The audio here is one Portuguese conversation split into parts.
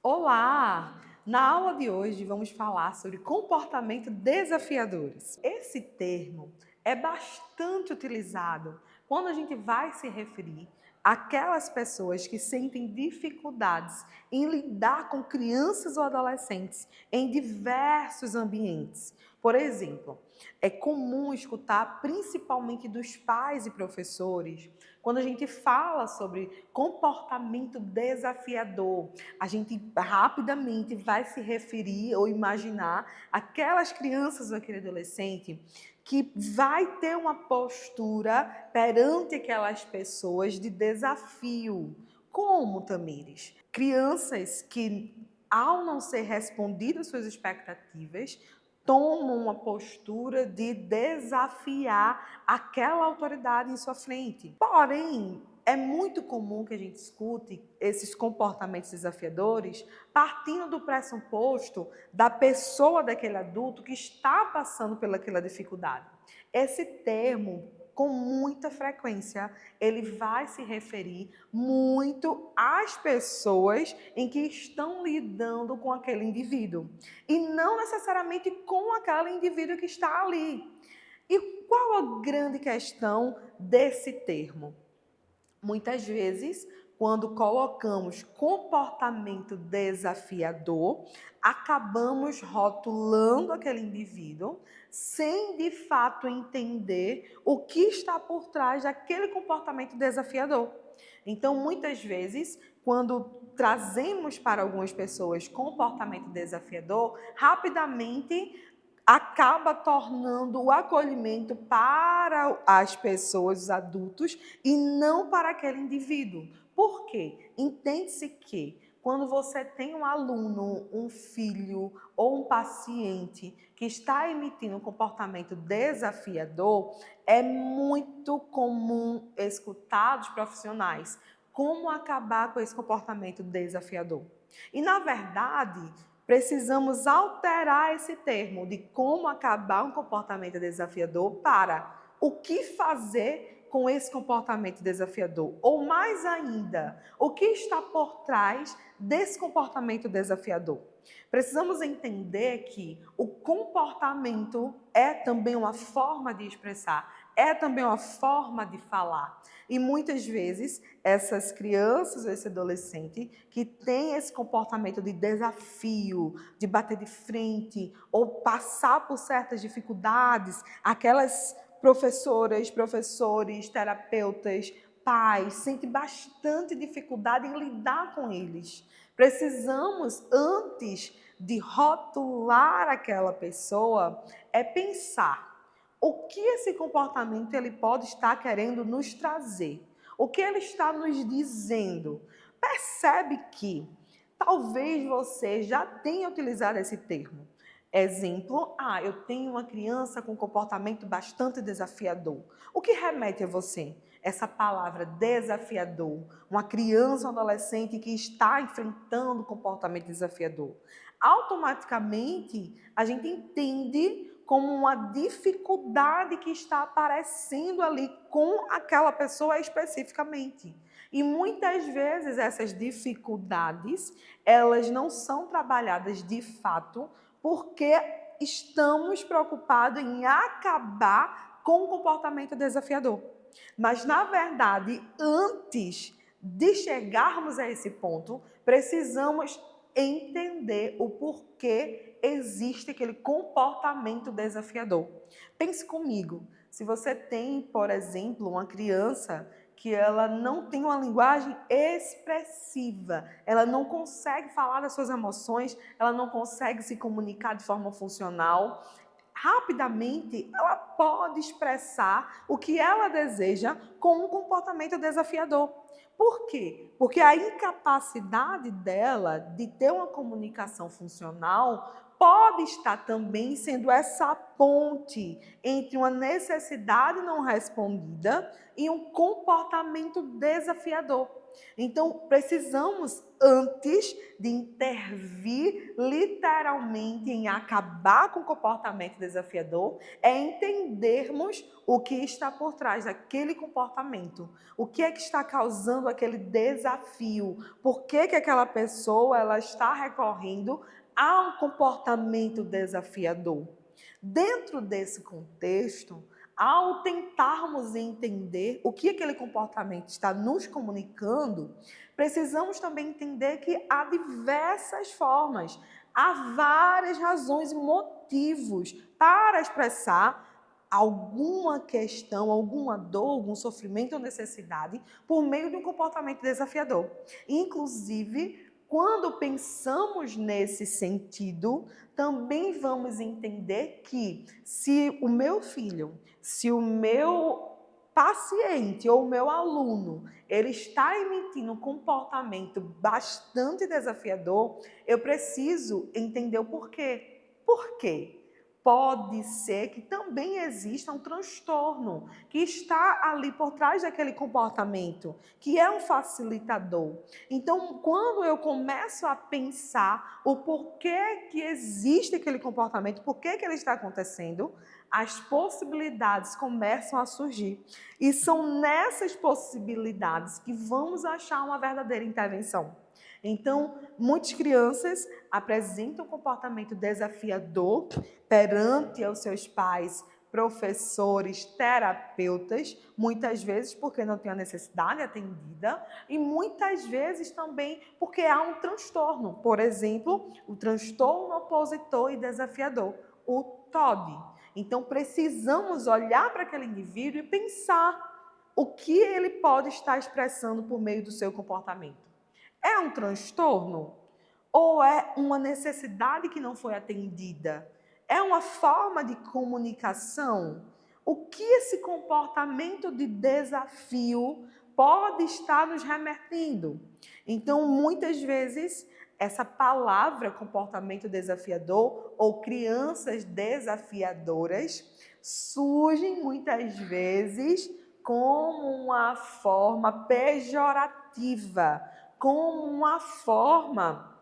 Olá! Na aula de hoje vamos falar sobre comportamento desafiadores. Esse termo é bastante utilizado quando a gente vai se referir àquelas pessoas que sentem dificuldades em lidar com crianças ou adolescentes em diversos ambientes. Por exemplo, é comum escutar, principalmente dos pais e professores, quando a gente fala sobre comportamento desafiador, a gente rapidamente vai se referir ou imaginar aquelas crianças ou aquele adolescente que vai ter uma postura perante aquelas pessoas de desafio. Como, Tamires? Crianças que, ao não ser respondidas suas expectativas, tomam uma postura de desafiar aquela autoridade em sua frente. Porém, é muito comum que a gente escute esses comportamentos desafiadores partindo do pressuposto da pessoa, daquele adulto que está passando pelaquela dificuldade. Esse termo, com muita frequência, ele vai se referir muito às pessoas em que estão lidando com aquele indivíduo e não necessariamente com aquele indivíduo que está ali. E qual a grande questão desse termo? Muitas vezes, quando colocamos comportamento desafiador, acabamos rotulando aquele indivíduo sem de fato entender o que está por trás daquele comportamento desafiador. Então, muitas vezes, quando trazemos para algumas pessoas comportamento desafiador, rapidamente acaba tornando o acolhimento para as pessoas, os adultos, e não para aquele indivíduo. Por quê? Entende-se que quando você tem um aluno, um filho ou um paciente que está emitindo um comportamento desafiador, é muito comum escutar dos profissionais como acabar com esse comportamento desafiador. E, na verdade, precisamos alterar esse termo de como acabar um comportamento desafiador para o que fazer com esse comportamento desafiador. Ou mais ainda, o que está por trás desse comportamento desafiador. Precisamos entender que o comportamento é também uma forma de expressar, é também uma forma de falar. E muitas vezes, essas crianças, esse adolescente que tem esse comportamento de desafio, de bater de frente ou passar por certas dificuldades, aquelas professoras, professores, terapeutas, pais, sentem bastante dificuldade em lidar com eles. Precisamos, antes de rotular aquela pessoa, pensar o que esse comportamento ele pode estar querendo nos trazer, o que ele está nos dizendo. Percebe que talvez você já tenha utilizado esse termo. Exemplo, eu tenho uma criança com comportamento bastante desafiador. O que remete a você? Essa palavra desafiador, uma criança ou adolescente que está enfrentando comportamento desafiador. Automaticamente, a gente entende como uma dificuldade que está aparecendo ali com aquela pessoa especificamente. E muitas vezes essas dificuldades, elas não são trabalhadas de fato porque estamos preocupados em acabar com o comportamento desafiador. Mas, na verdade, antes de chegarmos a esse ponto, precisamos entender o porquê existe aquele comportamento desafiador. Pense comigo, se você tem, por exemplo, uma criança que ela não tem uma linguagem expressiva, ela não consegue falar das suas emoções, ela não consegue se comunicar de forma funcional, rapidamente ela pode expressar o que ela deseja com um comportamento desafiador. Por quê? Porque a incapacidade dela de ter uma comunicação funcional pode estar também sendo essa ponte entre uma necessidade não respondida e um comportamento desafiador. Então, precisamos, antes de intervir literalmente em acabar com o comportamento desafiador, entendermos o que está por trás daquele comportamento. O que é que está causando aquele desafio? Por que aquela pessoa ela está recorrendo a um comportamento desafiador? Dentro desse contexto, ao tentarmos entender o que aquele comportamento está nos comunicando, precisamos também entender que há diversas formas, há várias razões e motivos para expressar alguma questão, alguma dor, algum sofrimento ou necessidade por meio de um comportamento desafiador. Inclusive, quando pensamos nesse sentido, também vamos entender que se o meu filho, se o meu paciente ou o meu aluno, ele está emitindo um comportamento bastante desafiador, eu preciso entender o porquê. Por quê? Pode ser que também exista um transtorno que está ali por trás daquele comportamento, que é um facilitador. Então, quando eu começo a pensar o porquê que existe aquele comportamento, por que ele está acontecendo, as possibilidades começam a surgir. E são nessas possibilidades que vamos achar uma verdadeira intervenção. Então, muitas crianças apresentam um comportamento desafiador perante aos seus pais, professores, terapeutas, muitas vezes porque não tem a necessidade atendida e muitas vezes também porque há um transtorno. Por exemplo, o transtorno opositor e desafiador, o TOD. Então, precisamos olhar para aquele indivíduo e pensar o que ele pode estar expressando por meio do seu comportamento. É um transtorno? Ou é uma necessidade que não foi atendida? É uma forma de comunicação? O que esse comportamento de desafio pode estar nos remetendo? Então, muitas vezes, essa palavra comportamento desafiador ou crianças desafiadoras surgem muitas vezes como uma forma pejorativa, como uma forma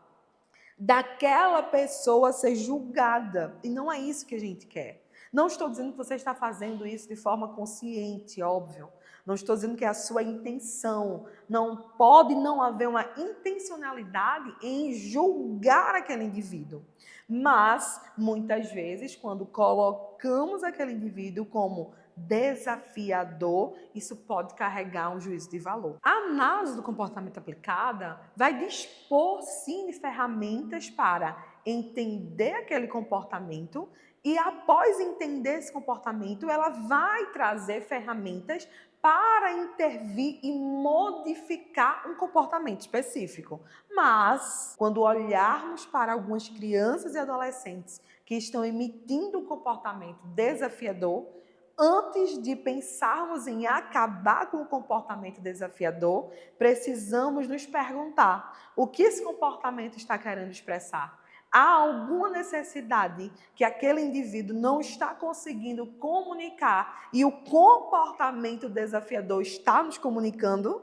daquela pessoa ser julgada. E não é isso que a gente quer. Não estou dizendo que você está fazendo isso de forma consciente, óbvio. Não estou dizendo que é a sua intenção. Não pode não haver uma intencionalidade em julgar aquele indivíduo. Mas, muitas vezes, quando colocamos aquele indivíduo como desafiador, isso pode carregar um juízo de valor. A análise do comportamento aplicada vai dispor, sim, de ferramentas para entender aquele comportamento e, após entender esse comportamento, ela vai trazer ferramentas para intervir e modificar um comportamento específico. Mas, quando olharmos para algumas crianças e adolescentes que estão emitindo um comportamento desafiador, antes de pensarmos em acabar com o comportamento desafiador, precisamos nos perguntar o que esse comportamento está querendo expressar. Há alguma necessidade que aquele indivíduo não está conseguindo comunicar e o comportamento desafiador está nos comunicando?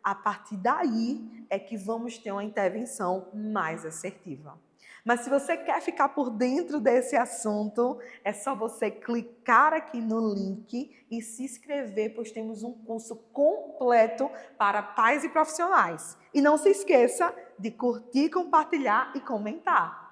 A partir daí é que vamos ter uma intervenção mais assertiva. Mas se você quer ficar por dentro desse assunto, é só você clicar aqui no link e se inscrever, pois temos um curso completo para pais e profissionais. E não se esqueça de curtir, compartilhar e comentar.